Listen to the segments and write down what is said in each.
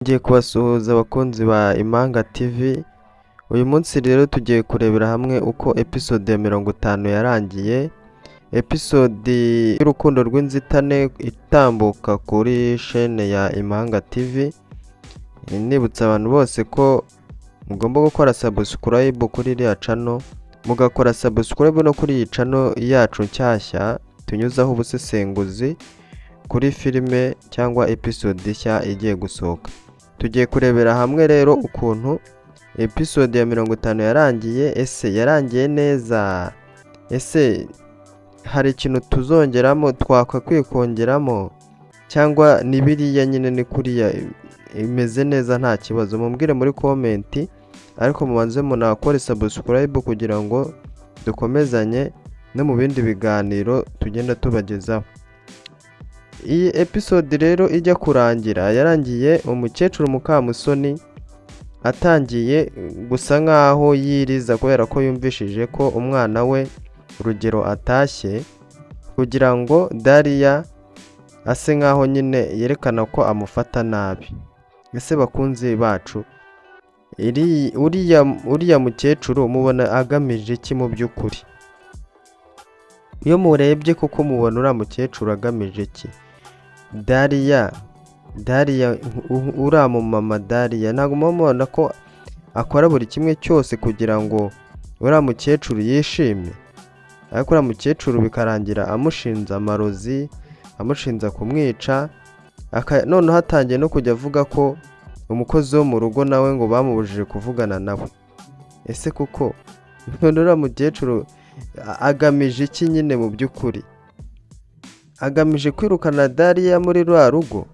Ngiye kubasuhuza abakunzi ba Impanga TV. Uyu munsi rero tugiye kurebera hamwe uko episode ya 50 yarangiye. Episode y'urukundo rw'inzitane itambuka kuri chaîne ya Impanga TV. Nibutsa abantu bose ko mugomba gukora subscribe kuri iriya channel, mugakora subscribe no kuri iyi channel yacu nshyashya tunyuzaho ubusesenguzi kuri filime cyangwa episode nshya igiye gusohoka. Tugiye kurebera hamwe rero ukuntu episode ya 50 yarangiye. Ese yarangiye neza? Ese hari ikintu tuzongeramo, twakakwiye kongeramo, cyangwa ni biriya nyine ni kuriya imeze neza nta kibazo? Mumbwire muri comment, ariko mubanze munakore subscribe kugira ngo dukomezanye no mu bindi biganiro tugenda tubagezaho. Iyi episode rero ijya kurangira yarangiye umukecuru Mukamusoni atangiye gusa nkaho yiriza kubera ko yumvishije ko umwana we Rugero atashye, kugira ngo Dariya ase nkaho nyine yerekana ko amufata nabi. Ese bakunzi bacu, uriya mukecuru mubona agamije iki mu by'ukuri? Iyo murebye kuko mubona uriya mukecuru agamije iki? Dariya uriya mumama Dariya ntabwo mubona ko akora buri kimwe cyose kugira ngo uriya mukecuru yishime, ariko uriya mukecuru bikarangira amushinja amarozi, amushinja kumwica, noneho hatangiye no kujya avuga ko umukozi wo mu rugo nawe ngo bamubujije kuvugana nawe. Ese kuko uriya mukecuru agamije iki nyine mu by'ukuri? Agamije kwirukana Dariya muri rwa rugo?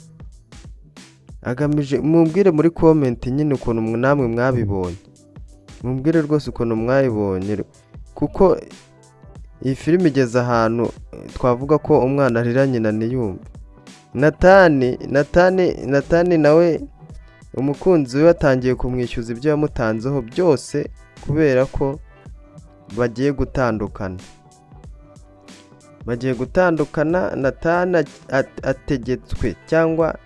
Agamije, mumbwire muri comment nyine ukuntu namwe mwabibonye, mumbwire rwose ukuntu mwabibonye, kuko iyi filime igeze ahantu twavuga ko umwana arira nyina ntiyumve. Natani nawe umukunzi we yatangiye kumwishyuza ibyo yamutanzeho byose kubera ko bagiye gutandukana. Natani ategetswe cyangwa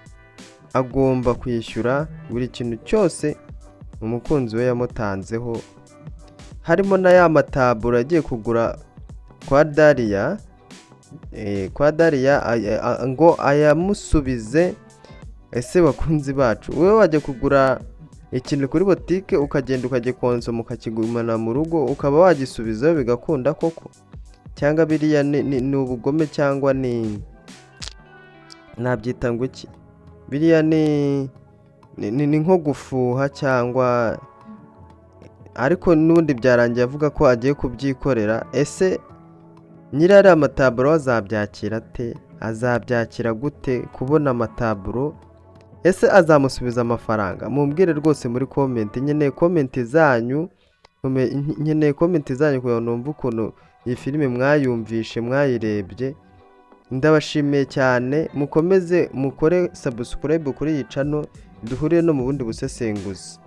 agomba kwishyura buri kintu cyose umukunzi we yamutanzeho, harimo na ya mataburo agiye kugura kwa Dariya, ngo ayamusubize. Ese bakunzi bacu, wowe wajya kugura ikintu kuri botike ukagenda ukajya konsoma ukakigumana mu rugo ukaba wagisubizayo bigakunda koko? Cyangwa biriya ni ubugome, cyangwa nabyita ngo iki? Biriya ni nko gufuha cyangwa, ariko n'ubundi byarangiye avuga ko agiye kubyikorera. Ese nyirari amataburo azabyakira ate? Azabyakira gute kubona amataburo? Ese azamusubiza amafaranga? Mumbwire rwose muri comment, nkeneye comment zanyu kugira ngo numve ukuntu iyi filime mwayumvishe, mwayirebye. Ndabashimiye cyane, mukomeze mukore subscribe kuri iyi channel, duhuriye no mu bundi busesenguzi.